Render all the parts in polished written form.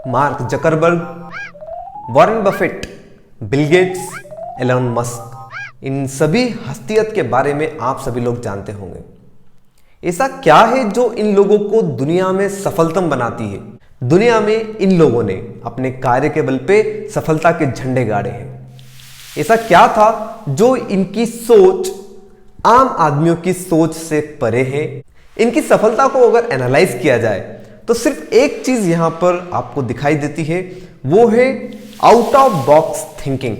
Mark Zuckerberg, Warren Buffett, Bill Gates, Elon Musk, इन सभी हस्तियत के बारे में आप सभी लोग जानते होंगे। ऐसा क्या है जो इन लोगों को दुनिया में सफलतम बनाती है? दुनिया में इन लोगों ने अपने कार्य के बल पे सफलता के झंडे गाड़े हैं। ऐसा क्या था जो इनकी सोच आम आदमियों की सोच से परे है? इनकी सफलता को अगर एनालाइज किया जाए तो सिर्फ एक चीज यहां पर आपको दिखाई देती है, वो है out of box thinking.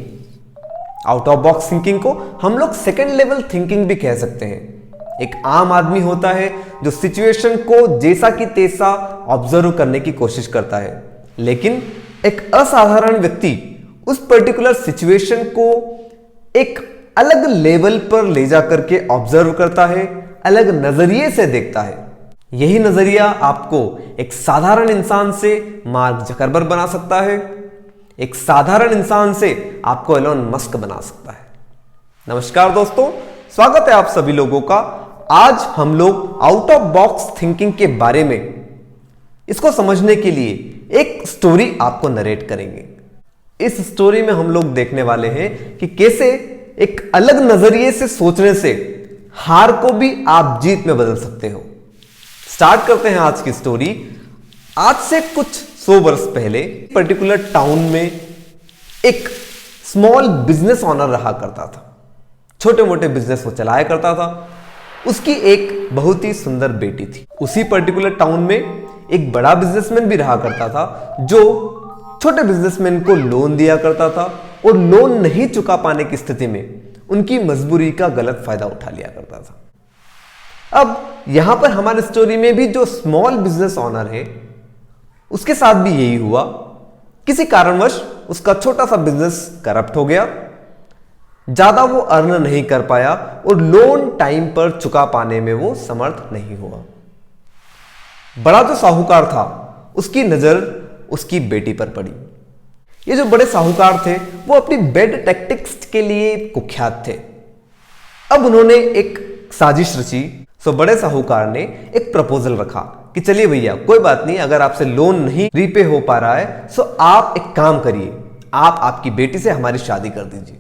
Out of box thinking को हम लोग सेकेंड लेवल थिंकिंग भी कह सकते हैं। एक आम आदमी होता है जो सिचुएशन को जैसा कि तैसा ऑब्जर्व करने की कोशिश करता है, लेकिन एक असाधारण व्यक्ति उस पर्टिकुलर सिचुएशन को एक अलग लेवल पर ले जाकर के ऑब्जर्व करता है, अलग नजरिए से देखता है। यही नजरिया आपको एक साधारण इंसान से मार्क जकरबर्ग बना सकता है, एक साधारण इंसान से आपको एलन मस्क बना सकता है। नमस्कार दोस्तों, स्वागत है आप सभी लोगों का। आज हम लोग आउट ऑफ बॉक्स थिंकिंग के बारे में, इसको समझने के लिए एक स्टोरी आपको नरेट करेंगे। इस स्टोरी में हम लोग देखने वाले हैं कि कैसे एक अलग नजरिए से सोचने से हार को भी आप जीत में बदल सकते हो। स्टार्ट करते हैं आज की स्टोरी। आज से कुछ 100 वर्ष पहले पर्टिकुलर टाउन में एक स्मॉल बिजनेस ओनर रहा करता था। छोटे मोटे बिजनेस वो चलाया करता था। उसकी एक बहुत ही सुंदर बेटी थी। उसी पर्टिकुलर टाउन में एक बड़ा बिजनेसमैन भी रहा करता था, जो छोटे बिजनेसमैन को लोन दिया करता था और लोन नहीं चुका पाने की स्थिति में उनकी मजबूरी का गलत फायदा उठा लिया करता था। अब यहां पर हमारी स्टोरी में भी जो स्मॉल बिजनेस ओनर है, उसके साथ भी यही हुआ। किसी कारणवश उसका छोटा सा बिजनेस करप्ट हो गया, ज्यादा वो अर्न नहीं कर पाया और लोन टाइम पर चुका पाने में वो समर्थ नहीं हुआ। बड़ा जो साहूकार था, उसकी नजर उसकी बेटी पर पड़ी। ये जो बड़े साहूकार थे वो अपनी बेड टैक्टिक्स के लिए कुख्यात थे। अब उन्होंने एक साजिश रची। सो बड़े साहूकार ने एक प्रपोजल रखा कि चलिए भैया, कोई बात नहीं, अगर आपसे लोन नहीं रीपे हो पा रहा है सो आप एक काम करिए, आप आपकी बेटी से हमारी शादी कर दीजिए।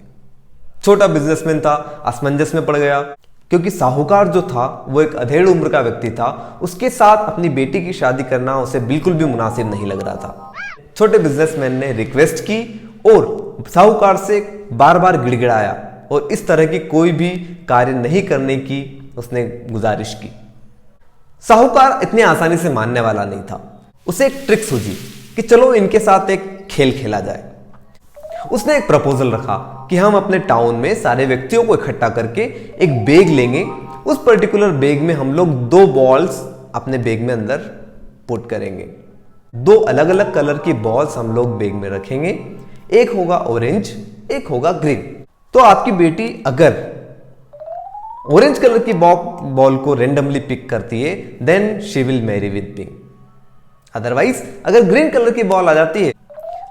छोटा बिजनेसमैन था, असमंजस में पड़ गया, क्योंकि साहूकार जो था वो एक अधेड़ उम्र का व्यक्ति था। उसके साथ अपनी बेटी की शादी करना उसे बिल्कुल भी मुनासिब नहीं लग रहा था। छोटे बिजनेसमैन ने रिक्वेस्ट की और साहूकार से बार बार गिड़गिड़ाया और इस तरह की कोई भी कार्य नहीं करने की उसने गुजारिश की। साहूकार इतनी आसानी से मानने वाला नहीं था। उसे एक ट्रिक सूझी कि चलो इनके साथ एक खेल खेला जाए। उसने एक प्रपोजल रखा कि हम अपने टाउन में सारे व्यक्तियों को इकट्ठा करके एक बैग लेंगे। उस पर्टिकुलर बैग में हम लोग 2 बॉल्स अपने बैग में अंदर पुट करेंगे। 2 अलग अलग कलर की बॉल्स हम लोग बैग में रखेंगे। एक होगा ऑरेंज, एक होगा ग्रीन। तो आपकी बेटी अगर ऑरेंज कलर की बॉल को रेंडमली पिक करती है, then she will marry with pink. Otherwise अगर ग्रीन कलर की बॉल आ जाती है,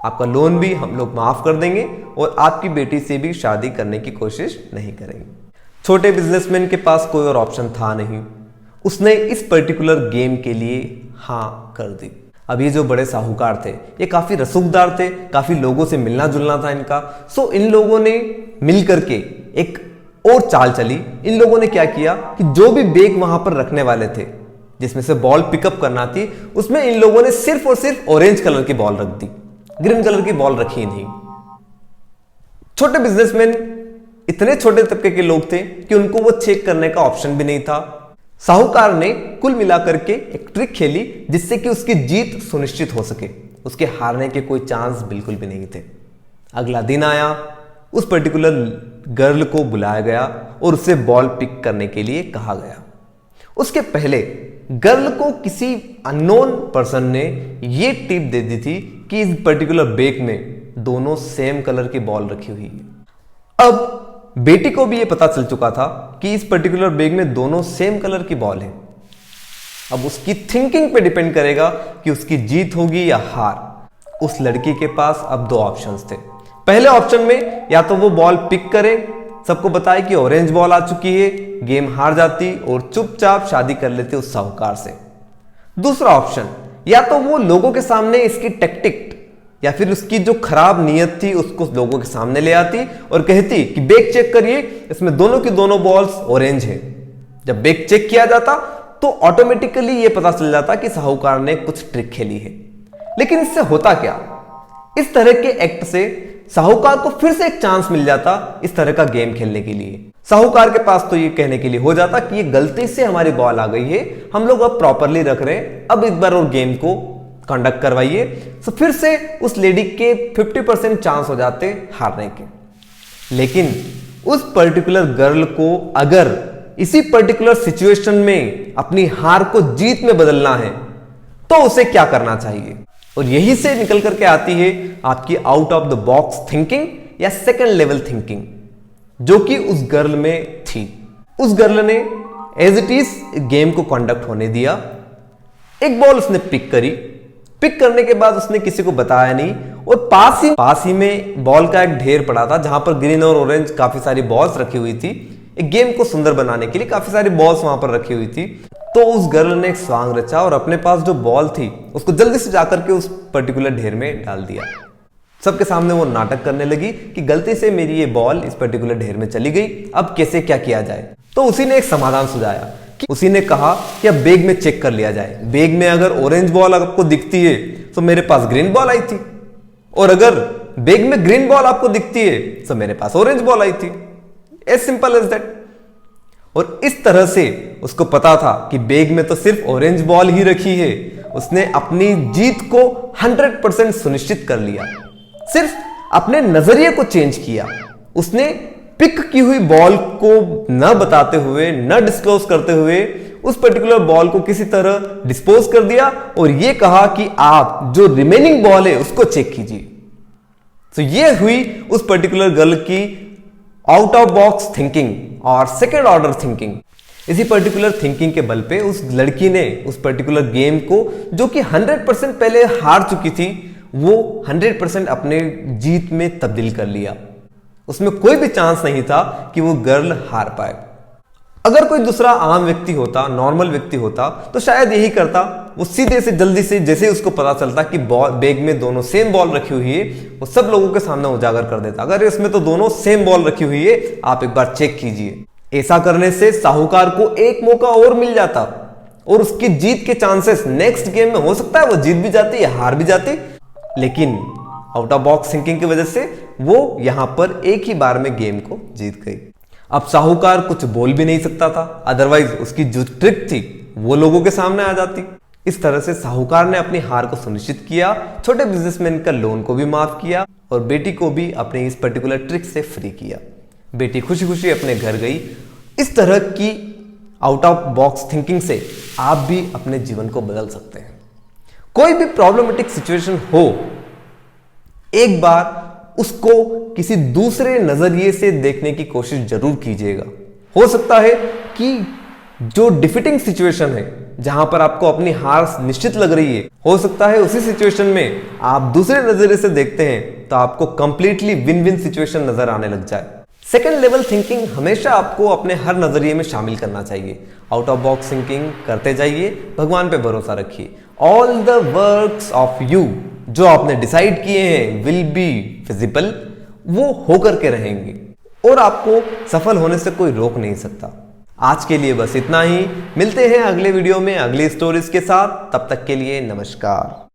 आपका लोन भी हम लोग माफ कर देंगे और आपकी बेटी से भी शादी करने की कोशिश नहीं करेंगे। छोटे बिजनेसमैन के पास कोई और ऑप्शन था नहीं। उसने इस पर्टिकुलर गेम के लिए हां कर दी। अब ये जो बड़े साहूकार थे, ये काफी रसूखदार थे, काफी लोगों से मिलना जुलना था इनका। सो इन लोगों ने मिल करके एक और चाल चली। इन लोगों ने क्या किया कि जो भी बैग वहां पर रखने वाले थे, जिसमें से बॉल पिकअप करना थी, उसमें इन लोगों ने सिर्फ और सिर्फ ऑरेंज कलर की बॉल रख दी, ग्रीन कलर की बॉल रखी नहीं। छोटे बिजनेसमैन इतने छोटे तबके के लोग थे कि उनको वो चेक करने का ऑप्शन भी नहीं था। साहूकार ने कुल मिलाकर के एक ट्रिक खेली जिससे कि उसकी जीत सुनिश्चित हो सके। उसके हारने के कोई चांस बिल्कुल भी नहीं थे। अगला दिन आया, उस पर्टिकुलर गर्ल को बुलाया गया और उससे बॉल पिक करने के लिए कहा गया। उसके पहले गर्ल को किसी अननोन पर्सन ने यह टिप दे दी थी कि इस पर्टिकुलर बैग में दोनों सेम कलर की बॉल रखी हुई है। अब बेटी को भी यह पता चल चुका था कि इस पर्टिकुलर बैग में दोनों सेम कलर की बॉल है। अब उसकी थिंकिंग पे डिपेंड करेगा कि उसकी जीत होगी या हार। उस लड़की के पास अब 2 ऑप्शंस थे। पहले ऑप्शन में या तो वो बॉल पिक करे, सबको बताए कि ऑरेंज बॉल आ चुकी है, गेम हार जाती और चुपचाप शादी कर लेते उस साहूकार से। दूसरा ऑप्शन या तो वो लोगों के सामने इसकी टैक्टिक या फिर उसकी जो खराब नीयत थी उसको लोगों के सामने ले आती और कहती कि बैग चेक करिए, इसमें दोनों की दोनों बॉल्स ऑरेंज है। जब बैग चेक किया जाता तो ऑटोमेटिकली ये पता चल जाता कि साहूकार ने कुछ ट्रिक खेली है। लेकिन इससे होता क्या? इस तरह के एक्ट से साहूकार को फिर से एक चांस मिल जाता इस तरह का गेम खेलने के लिए। साहूकार के पास तो ये कहने के लिए हो जाता कि ये गलती से हमारी बॉल आ गई है, हम लोग अब प्रॉपरली रख रहे हैं, अब एक बार और गेम को कंडक्ट करवाइए। तो फिर से उस लेडी के 50% चांस हो जाते हारने के। लेकिन उस पर्टिकुलर गर्ल को अगर इसी पर्टिकुलर सिचुएशन में अपनी हार को जीत में बदलना है तो उसे क्या करना चाहिए? और यही से निकल करके आती है आपकी out of the box thinking या सेकंड लेवल थिंकिंग, जो कि उस गर्ल में थी। उस गर्ल ने एज इट इज गेम को कंडक्ट होने दिया। एक बॉल उसने पिक करी, पिक करने के बाद उसने किसी को बताया नहीं और पास ही में बॉल का एक ढेर पड़ा था जहां पर ग्रीन और ऑरेंज काफी सारी बॉल्स रखी हुई थी। एक गेम को सुंदर बनाने के लिए काफी सारी बॉल्स वहां पर रखी हुई थी। तो उस गर्ल ने एक स्वांग रचा और अपने पास जो बॉल थी उसको जल्दी से जाकर के उस पर्टिकुलर ढेर में डाल दिया। सबके सामने वो नाटक करने लगी कि गलती से मेरी ये बॉल इस पर्टिकुलर ढेर में चली गई, अब कैसे क्या किया जाए। तो उसी ने एक समाधान सुझाया कि उसी ने कहा कि अब बैग में चेक कर लिया जाए, बैग में अगर ऑरेंज बॉल आपको दिखती है तो मेरे पास ग्रीन बॉल आई थी, और अगर बैग में ग्रीन बॉल आपको दिखती है तो मेरे पास ऑरेंज बॉल आई थी। As simple as that. और इस तरह से उसको पता था कि बैग में तो सिर्फ ऑरेंज बॉल ही रखी है। उसने अपनी जीत को 100% सुनिश्चित कर लिया। सिर्फ अपने नजरिए को चेंज किया। उसने पिक की हुई बॉल को न बताते हुए, न डिस्क्लोज करते हुए उस पर्टिकुलर बॉल को किसी तरह डिस्पोज कर दिया और यह कहा कि आप जो रिमेनिंग बॉल है उसको चेक कीजिए। तो यह हुई उस पर्टिकुलर गर्ल की आउट ऑफ बॉक्स थिंकिंग और सेकेंड ऑर्डर थिंकिंग। इसी पर्टिकुलर थिंकिंग के बल पे उस लड़की ने उस पर्टिकुलर गेम को, जो कि 100% पहले हार चुकी थी, वो 100% अपने जीत में तब्दील कर लिया। उसमें कोई भी चांस नहीं था कि वो गर्ल हार पाए। अगर कोई दूसरा आम व्यक्ति होता, नॉर्मल व्यक्ति होता, तो शायद यही करता। वो सीधे से जल्दी से जैसे उसको पता चलता कि बैग में दोनों सेम बॉल रखी हुई है, वो सब लोगों के सामने उजागर कर देता, अगर इसमें तो दोनों सेम बॉल रखी हुई है, आप एक बार चेक कीजिए। ऐसा करने से साहूकार को एक मौका और मिल जाता और उसकी जीत के चांसेस नेक्स्ट गेम में हो सकता है वो जीत भी जाती या हार भी जाती। लेकिन आउट ऑफ बॉक्स थिंकिंग की वजह से वो यहां पर एक ही बार में गेम को जीत गई। अब साहूकार कुछ बोल भी नहीं सकता था, अदरवाइज उसकी जो ट्रिक थी वो लोगों के सामने आ जाती। इस तरह से साहूकार ने अपनी हार को सुनिश्चित किया, छोटे बिजनेसमैन का लोन को भी माफ किया और बेटी को भी अपने इस पर्टिकुलर ट्रिक से फ्री किया। बेटी खुशी खुशी अपने घर गई। इस तरह की आउट ऑफ बॉक्स थिंकिंग से आप भी अपने जीवन को बदल सकते हैं। कोई भी प्रॉब्लमेटिक सिचुएशन हो, एक बार उसको किसी दूसरे नजरिए से देखने की कोशिश जरूर कीजिएगा। हो सकता है कि जो डिफिटिंग सिचुएशन है, जहां पर आपको अपनी हार निश्चित लग रही है, हो सकता है उसी सिचुएशन में आप दूसरे नजरिए से देखते हैं तो आपको कंप्लीटली विन विन सिचुएशन नजर आने लग जाए। सेकेंड लेवल थिंकिंग हमेशा आपको अपने हर नजरिए में शामिल करना चाहिए। आउट ऑफ बॉक्स थिंकिंग करते जाइए, भगवान पे भरोसा रखिए। All the works of you जो आपने डिसाइड किए हैं विल बी फिजिबल, वो होकर के रहेंगे और आपको सफल होने से कोई रोक नहीं सकता। आज के लिए बस इतना ही। मिलते हैं अगले वीडियो में अगली स्टोरीज के साथ। तब तक के लिए नमस्कार।